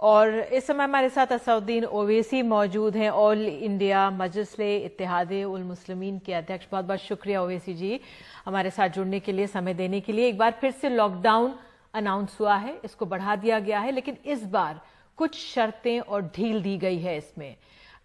और इस समय हमारे साथ असदुद्दीन ओवैसी मौजूद हैं, ऑल इंडिया मजलिस-ए इत्तेहादे उल मुस्लिमीन के अध्यक्ष। बहुत बहुत शुक्रिया ओवैसी जी हमारे साथ जुड़ने के लिए, समय देने के लिए। एक बार फिर से लॉकडाउन अनाउंस हुआ है, इसको बढ़ा दिया गया है, लेकिन इस बार कुछ शर्तें और ढील दी गई है। इसमें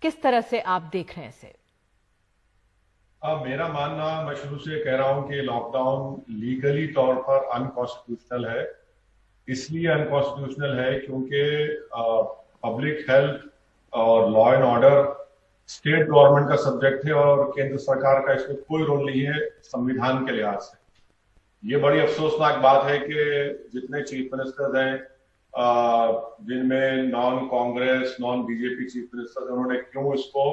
किस तरह से आप देख रहे हैं इसे? मेरा मानना, मैं शुरू से कह रहा हूं कि लॉकडाउन लीगली तौर पर अनकॉन्स्टिट्यूशनल है। इसलिए अनकॉन्स्टिट्यूशनल है क्योंकि पब्लिक हेल्थ और law and order state government का सब्जेक्ट है और केंद्र सरकार का इसमें कोई रोल नहीं है संविधान के लिहाज से। ये बड़ी अफसोसनाक बात है कि जितने चीफ मिनिस्टर्स हैं, जिनमें non Congress non BJP chief ministers, उन्होंने क्यों इसको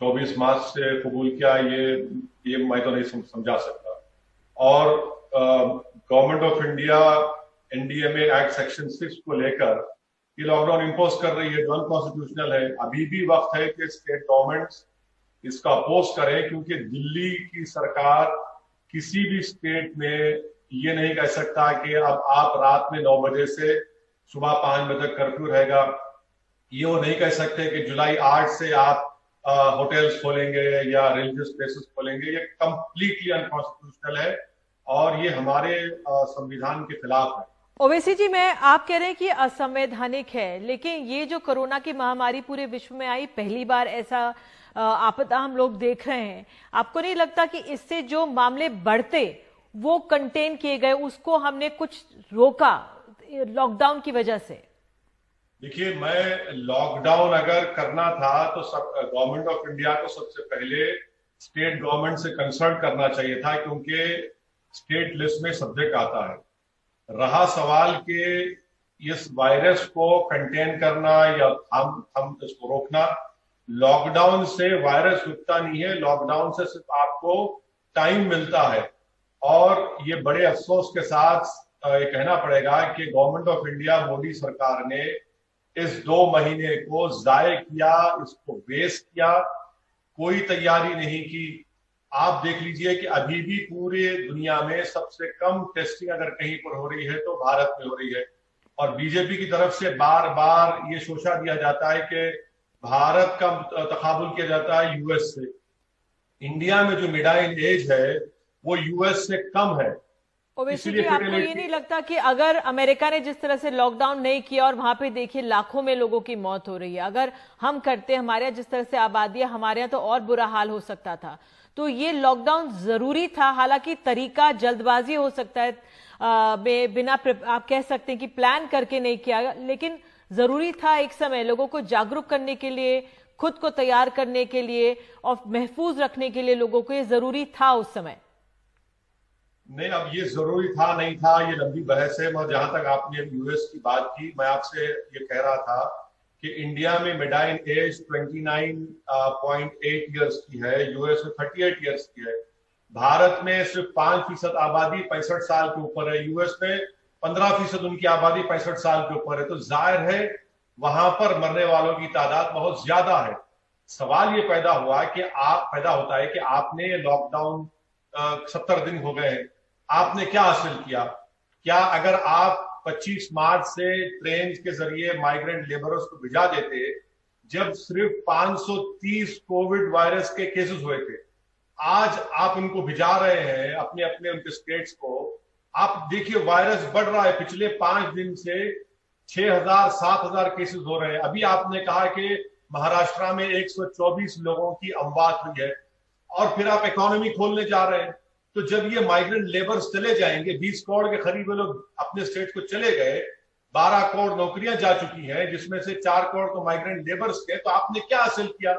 24 मार्च से कबूल किया, ये मैं तो नहीं समझा सकता। और government of India NDMA act section 6 को लेकर ये लॉकडाउन इंपोज कर रही है जो अनकॉन्स्टिट्यूशनल है। अभी भी वक्त है कि स्टेट गवर्नमेंट्स इसका अपोज करें, क्योंकि दिल्ली की सरकार किसी भी स्टेट में ये नहीं कह सकता कि अब आप रात में 9 बजे से सुबह 5 बजे तक कर्फ्यू रहेगा। ये वो नहीं कह सकते कि जुलाई 8 से आप होटल्स खोलेंगे या रिलीजियस प्लेसेस खोलेंगे। ये कंप्लीटली अनकॉन्स्टिट्यूशनल है और ये हमारे संविधान के खिलाफ है। ओवैसी जी, आप कह रहे हैं कि असंवैधानिक है, लेकिन ये जो कोरोना की महामारी पूरे विश्व में आई, पहली बार ऐसा आपदा हम लोग देख रहे हैं। आपको नहीं लगता कि इससे जो मामले बढ़ते वो कंटेन किए गए, उसको हमने कुछ रोका लॉकडाउन की वजह से? देखिए, मैं लॉकडाउन अगर करना था तो गवर्नमेंट ऑफ इंडिया को सबसे पहले स्टेट गवर्नमेंट से कंसल्ट करना चाहिए था, क्योंकि स्टेट लिस्ट में सब्जेक्ट आता है। रहा सवाल कि इस वायरस को कंटेन करना या हम इसको रोकना, लॉकडाउन से वायरस रुकता नहीं है, लॉकडाउन से सिर्फ आपको टाइम मिलता है। और ये बड़े अफसोस के साथ ये कहना पड़ेगा कि गवर्नमेंट ऑफ इंडिया, मोदी सरकार ने इस 2 महीने को जाये किया, इसको वेस्ट किया, कोई तैयारी नहीं की। आप देख लीजिए कि अभी भी पूरे दुनिया में सबसे कम टेस्टिंग अगर कहीं पर हो रही है तो भारत में हो रही है। और बीजेपी की तरफ से बार बार ये शोषा दिया जाता है कि भारत का तकाबुल किया जाता है यूएस से। इंडिया में जो मिडाइन एज है वो यूएस से कम है। ओवैसी जी, आपको ये नहीं लगता कि अगर अमेरिका ने जिस तरह से लॉकडाउन नहीं किया और वहां पे देखिए लाखों में लोगों की मौत हो रही है, अगर हम करते, हमारे यहाँ जिस तरह से आबादी है, हमारे यहाँ तो और बुरा हाल हो सकता था। तो ये लॉकडाउन जरूरी था। हालांकि तरीका जल्दबाजी हो सकता है, बिना आप कह सकते हैं कि प्लान करके नहीं किया, लेकिन जरूरी था एक समय लोगों को जागरूक करने के लिए, खुद को तैयार करने के लिए और महफूज रखने के लिए लोगों को ये जरूरी था उस समय। नहीं, अब ये जरूरी था नहीं था, ये लंबी बहस है। मगर जहां तक आपने यूएस की बात की, मैं आपसे ये कह रहा था कि इंडिया में मिडाइन एज 29.8 ईयर्स की है, यूएस में 38 ईयर्स की है। भारत में सिर्फ 5% आबादी 65 साल के ऊपर है, यूएस में 15% उनकी आबादी 65 साल के ऊपर है। तो जाहिर है वहां पर मरने वालों की तादाद बहुत ज्यादा है। सवाल ये पैदा होता है कि आपने लॉकडाउन 70 दिन हो गए हैं, आपने क्या हासिल किया? क्या अगर आप 25 मार्च से ट्रेन के जरिए माइग्रेंट लेबरर्स को भिजा देते, जब सिर्फ 530 कोविड वायरस के केसेस हुए थे, आज आप उनको भिजा रहे हैं अपने अपने उनके स्टेट्स को। आप देखिए वायरस बढ़ रहा है, पिछले 5 दिन से 6,000 7,000 केसेस हो रहे हैं। अभी आपने कहा कि महाराष्ट्र में 124 लोगों की अमवात हुई है और फिर आप इकोनॉमी खोलने जा रहे हैं। तो जब ये माइग्रेंट लेबर्स चले जाएंगे, 20 करोड़ के करीब लोग अपने स्टेट को चले गए, 12 करोड़ नौकरियां जा चुकी हैं, जिसमें से 4 करोड़ तो माइग्रेंट लेबर्स के, तो आपने क्या हासिल किया?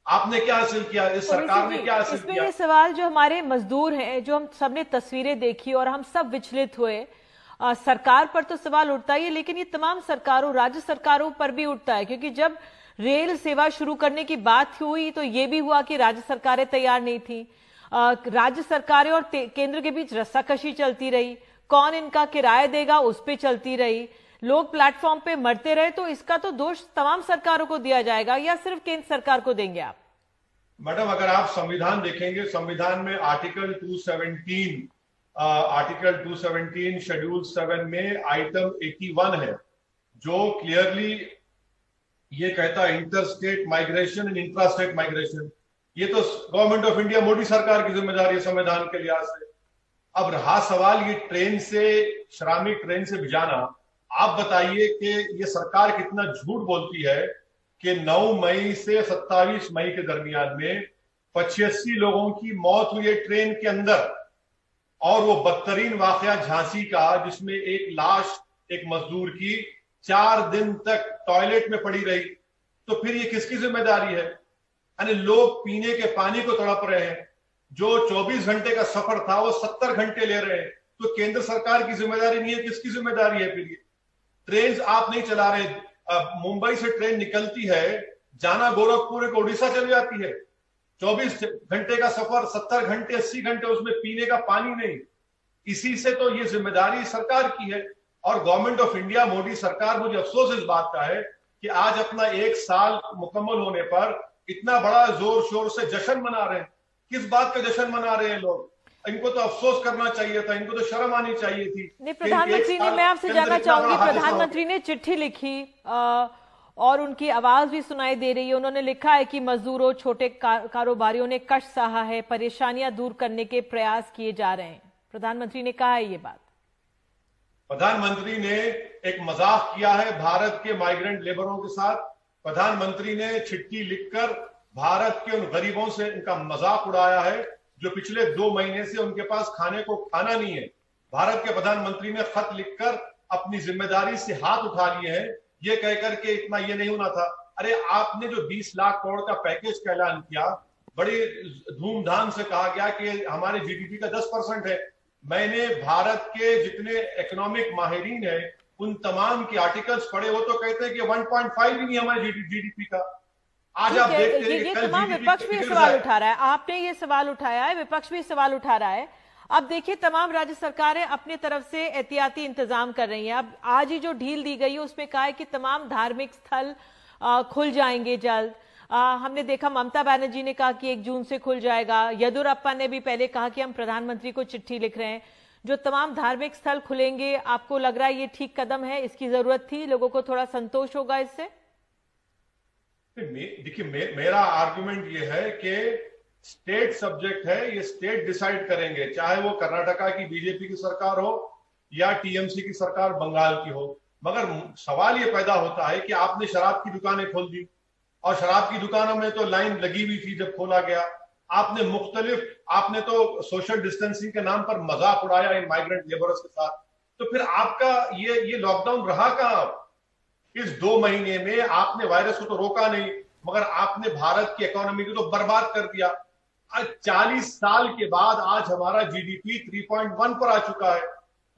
आपने क्या हासिल किया? इस सरकार ने क्या हासिल किया? ये सवाल जो हमारे मजदूर हैं, जो हम सबने तस्वीरें देखी और हम सब विचलित हुए, सरकार पर तो सवाल उठता ही है, लेकिन ये तमाम सरकारों, राज्य सरकारों पर भी उठता है। क्योंकि जब रेल सेवा शुरू करने की बात हुई तो ये भी हुआ कि राज्य सरकारें तैयार नहीं थी। राज्य सरकारें और केंद्र के बीच रस्साकशी चलती रही, कौन इनका किराया देगा उस पे चलती रही, लोग प्लेटफॉर्म पे मरते रहे। तो इसका तो दोष तमाम सरकारों को दिया जाएगा या सिर्फ केंद्र सरकार को देंगे आप? मैडम, अगर आप संविधान देखेंगे, संविधान में आर्टिकल 217 शेड्यूल 7 में आइटम 81 है, जो क्लियरली ये कहता है inter state migration and intra state migration, ये तो गवर्नमेंट ऑफ इंडिया मोदी सरकार की जिम्मेदारी है संविधान के लिहाज से। अब रहा सवाल ये ट्रेन से, श्रमिक ट्रेन से भिजाना, आप बताइए कि ये सरकार कितना झूठ बोलती है कि 9 मई से 27 मई के दरमियान में 85 लोगों की मौत हुई है ट्रेन के अंदर, और वो बदतरीन वाकया झांसी का जिसमें एक लाश एक मजदूर की 4 दिन तक टॉयलेट में पड़ी रही। तो फिर ये किसकी जिम्मेदारी है? यानी लोग पीने के पानी को तड़प रहे हैं, जो 24 घंटे का सफर था वो 70 घंटे ले रहे हैं। तो केंद्र सरकार की जिम्मेदारी नहीं है, किसकी जिम्मेदारी है? फिर ये ट्रेन आप नहीं चला रहे। मुंबई से ट्रेन निकलती है, जाना गोरखपुर एक उड़ीसा चली जाती है, 24 घंटे का सफर, 70 घंटे 80 घंटे उसमें पीने का पानी नहीं। इसी से तो ये जिम्मेदारी सरकार की है। और गवर्नमेंट ऑफ इंडिया, मोदी सरकार, मुझे अफसोस इस बात का है कि आज अपना 1 साल मुकम्मल होने पर इतना बड़ा जोर शोर से जश्न मना रहे हैं। किस बात का जश्न मना रहे हैं लोग? इनको तो अफसोस करना चाहिए था, इनको तो शर्म आनी चाहिए थी। नहीं, प्रधानमंत्री ने, मैं आपसे जानना चाहूंगी, प्रधानमंत्री ने चिट्ठी लिखी और उनकी आवाज भी सुनाई दे रही है। उन्होंने लिखा है कि मजदूरों, छोटे कारोबारियों ने कष्ट सहा है, परेशानियां दूर करने के प्रयास किए जा रहे हैं। प्रधानमंत्री ने कहा है ये बात। प्रधानमंत्री ने एक मजाक किया है भारत के माइग्रेंट लेबरों के साथ। प्रधानमंत्री ने चिट्ठी लिखकर भारत के उन गरीबों से उनका मजाक उड़ाया है जो पिछले 2 महीने से उनके पास खाने को खाना नहीं है। भारत के प्रधानमंत्री ने खत लिखकर अपनी जिम्मेदारी से हाथ उठा लिए हैं, ये कहकर के इतना ये नहीं होना था। अरे आपने जो 20 लाख करोड़ का पैकेज का ऐलान किया, बड़ी धूमधाम से कहा गया कि हमारे जीडीपी का 10% है। मैंने भारत के जितने इकोनॉमिक माहिरीन है उन तमाम के आर्टिकल्स पढ़े, वो तो कहते हैं कि 1.5 भी नहीं हमारे जीडीपी का। आज आप देखते हैं ये तमाम विपक्ष भी सवाल उठा रहा है, आपने ये सवाल उठाया है, विपक्ष भी सवाल उठा रहा है। अब देखिए, तमाम राज्य सरकारें अपनी तरफ से एहतियाती इंतजाम कर रही हैं। अब आज ही जो ढील दी गई है उसमें कहा है कि तमाम धार्मिक स्थल खुल जाएंगे जल्द। हमने देखा ममता बनर्जी ने कहा कि 1 जून से खुल जाएगा। येदियुरप्पा ने भी पहले कहा कि हम प्रधानमंत्री को चिट्ठी लिख रहे हैं। जो तमाम धार्मिक स्थल खुलेंगे, आपको लग रहा है ये ठीक कदम है, इसकी जरूरत थी, लोगों को थोड़ा संतोष होगा इससे? देखिए, मेरा आर्गुमेंट ये है कि स्टेट सब्जेक्ट है, ये स्टेट डिसाइड करेंगे, चाहे वो कर्नाटका की बीजेपी की सरकार हो या टीएमसी की सरकार बंगाल की हो। मगर सवाल ये पैदा होता है कि आपने शराब की दुकानें खोल दी, और शराब की दुकानों में तो लाइन लगी हुई थी जब खोला गया। आपने तो सोशल डिस्टेंसिंग के नाम पर मजाक उड़ाया इन माइग्रेंट लेबरर्स के साथ। तो फिर आपका ये लॉकडाउन रहा कहां? इस 2 महीने में आपने वायरस को तो रोका नहीं, मगर आपने भारत की इकोनॉमी को तो बर्बाद कर दिया। आज 40 साल के बाद आज हमारा जीडीपी 3.1 पर आ चुका है।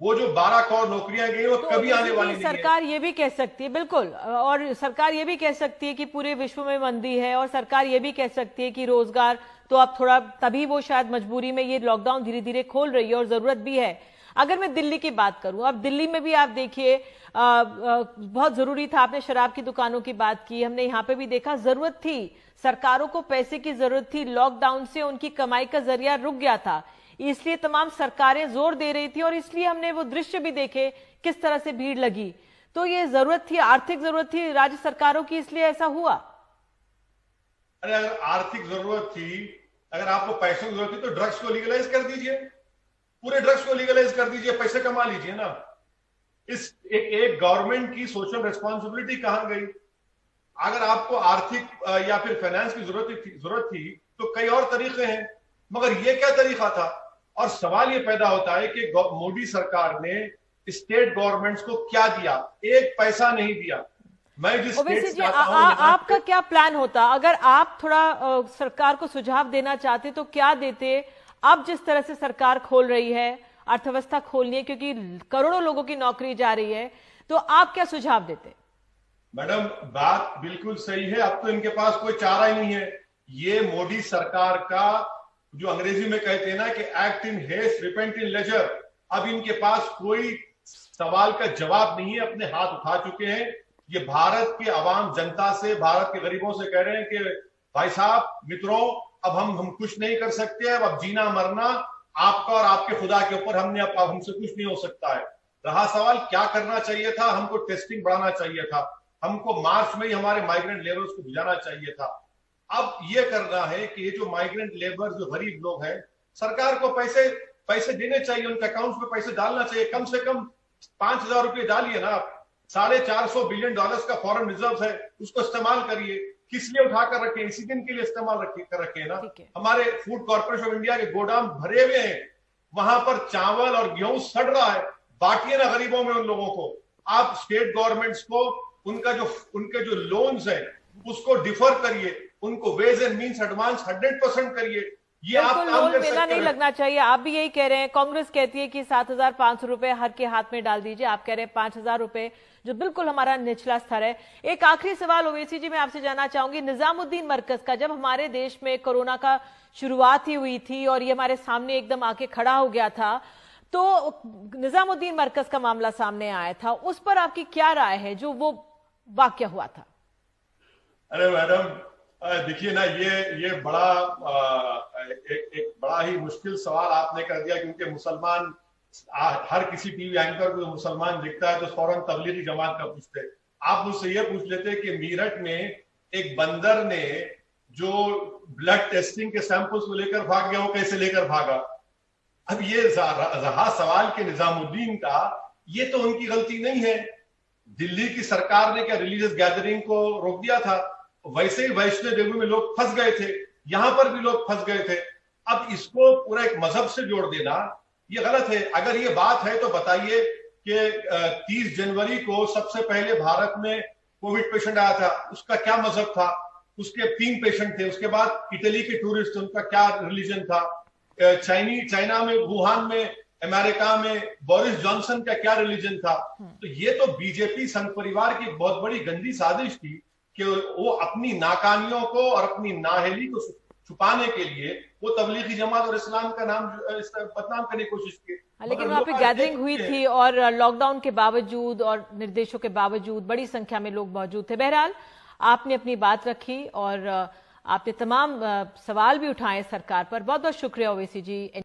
वो जो 12 करोड़ नौकरियां गई वो तो कभी आने वाली नहीं है। सरकार ये भी कह सकती है, बिल्कुल, और सरकार ये भी कह सकती है कि पूरे विश्व में मंदी है, और सरकार ये भी कह सकती है कि रोजगार तो अब थोड़ा, तभी वो शायद मजबूरी में ये लॉकडाउन धीरे धीरे खोल रही है, और जरूरत भी है। अगर मैं दिल्ली की बात करूं, अब दिल्ली में भी आप देखिए बहुत जरूरी था, आपने शराब की दुकानों की बात की, हमने यहाँ पे भी देखा जरूरत थी, सरकारों को पैसे की जरूरत थी, लॉकडाउन से उनकी कमाई का जरिया रुक गया था, इसलिए तमाम सरकारें जोर दे रही थी, और इसलिए हमने वो दृश्य भी देखे किस तरह से भीड़ लगी। तो ये जरूरत थी, आर्थिक जरूरत थी राज्य सरकारों की, इसलिए ऐसा हुआ। अरे अगर आर्थिक जरूरत थी, अगर आपको पैसों की जरूरत थी तो ड्रग्स को लीगलाइज कर दीजिए, पूरे ड्रग्स को लीगलाइज कर दीजिए, पैसे कमा लीजिए ना। इस एक गवर्नमेंट की सोशल रिस्पॉन्सिबिलिटी कहां गई? अगर आपको आर्थिक या फिर फाइनेंस की जरूरत थी तो कई और तरीके हैं, मगर ये क्या तरीका था? और सवाल ये पैदा होता है कि मोदी सरकार ने स्टेट गवर्नमेंट्स को क्या दिया? 1 पैसा नहीं दिया। मैं जिस स्टेट से आता हूं, आपका क्या प्लान होता? अगर आप थोड़ा सरकार को सुझाव देना चाहते तो क्या देते? अब जिस तरह से सरकार खोल रही है, अर्थव्यवस्था खोलनी है, क्योंकि करोड़ों लोगों की नौकरी जा रही है, तो आप क्या सुझाव देते? मैडम, बात बिल्कुल सही है। अब तो इनके पास कोई चारा ही नहीं है। ये मोदी सरकार का जो अंग्रेजी में कहते हैं ना कि act in haste repent in leisure, अब इनके पास कोई सवाल का जवाब नहीं है, अपने हाथ उठा चुके हैं। ये भारत के आवाम जनता से, भारत के गरीबों से कह रहे हैं कि भाई साहब, मित्रों, अब हम कुछ नहीं कर सकते, अब जीना मरना आपका और आपके खुदा के ऊपर, अब हमसे कुछ नहीं हो सकता है। रहा सवाल क्या करना चाहिए था, हमको टेस्टिंग बढ़ाना चाहिए था, हमको मार्च में ही हमारे माइग्रेंट लेबर्स को भिजाना चाहिए था। अब ये करना है कि ये जो माइग्रेंट लेबर, जो गरीब लोग हैं, सरकार को पैसे देने चाहिए, उनके अकाउंट्स में पैसे डालना चाहिए। कम से कम 5,000 रुपये डालिए ना आप। $450 बिलियन का फॉरेन रिजर्व है, उसको इस्तेमाल करिए। किस लिए उठाकर रखे? इसी दिन के लिए इस्तेमाल कर रखे ना। हमारे फूड कॉर्पोरेशन ऑफ इंडिया के गोदाम भरे हुए हैं, वहां पर चावल और गेहूं सड़ रहा है। बांटिए ना गरीबों में उन लोगों को। आप स्टेट गवर्नमेंट्स को उनके जो लोन्स है उसको डिफर करिए, उनको वेज एंड मीन्स एडवांस 100% करिए। ये आप काम लोन कर मेला सकते नहीं हैं। लगना चाहिए, आप भी यही कह रहे हैं। कांग्रेस कहती है कि 7,500 रुपए हर के हाथ में डाल दीजिए, आप कह रहे हैं 5,000 रुपए, जो बिल्कुल हमारा निचला स्तर है। एक आखिरी सवाल ओवैसी जी मैं आपसे जानना चाहूंगी, निजामुद्दीन मरकज का, जब हमारे देश में कोरोना का शुरुआत ही हुई थी और ये हमारे सामने एकदम आके खड़ा हो गया था, तो निजामुद्दीन मरकज का मामला सामने आया था, उस पर आपकी क्या राय है जो वो वाकया हुआ था? अरे मैडम, देखिए ना, ये बड़ा एक बड़ा ही मुश्किल सवाल आपने कर दिया, क्योंकि मुसलमान, हर किसी टीवी एंकर को मुसलमान दिखता है तो फौरन तबलीगी जमात का पूछते। आप मुझसे ये पूछ लेते कि मीरठ में एक बंदर ने जो ब्लड टेस्टिंग के सैंपल्स को लेकर भाग गया, वो कैसे लेकर भागा? अब ये रहा सवाल के निजामुद्दीन का, ये तो उनकी गलती नहीं है। दिल्ली की सरकार ने क्या रिलीजियस गैदरिंग को रोक दिया था? वैसे ही वैष्णो देवी में लोग फंस गए थे, यहां पर भी लोग फंस गए थे। अब इसको पूरा एक मजहब से जोड़ देना ये गलत है। अगर ये बात है तो बताइए कि 30 जनवरी को सबसे पहले भारत में कोविड पेशेंट आया था, उसका क्या मजहब था? उसके 3 पेशेंट थे। उसके बाद इटली के टूरिस्ट, उनका क्या रिलीजन था? चाइना में, वुहान में, अमेरिका में बोरिस जॉनसन का क्या रिलीजन था? तो ये तो बीजेपी संघ परिवार की बहुत बड़ी गंदी साजिश थी कि वो अपनी नाकामियों को और अपनी नाअहली को छुपाने के लिए वो तबलीगी जमात और इस्लाम का नाम बदनाम करने की कोशिश की। लेकिन वहां पे गैदरिंग हुई थी और लॉकडाउन के बावजूद और निर्देशों के बावजूद बड़ी संख्या में लोग मौजूद थे। बहरहाल आपने अपनी बात रखी और आपने तमाम सवाल भी उठाए सरकार पर। बहुत बहुत शुक्रिया ओवैसी जी।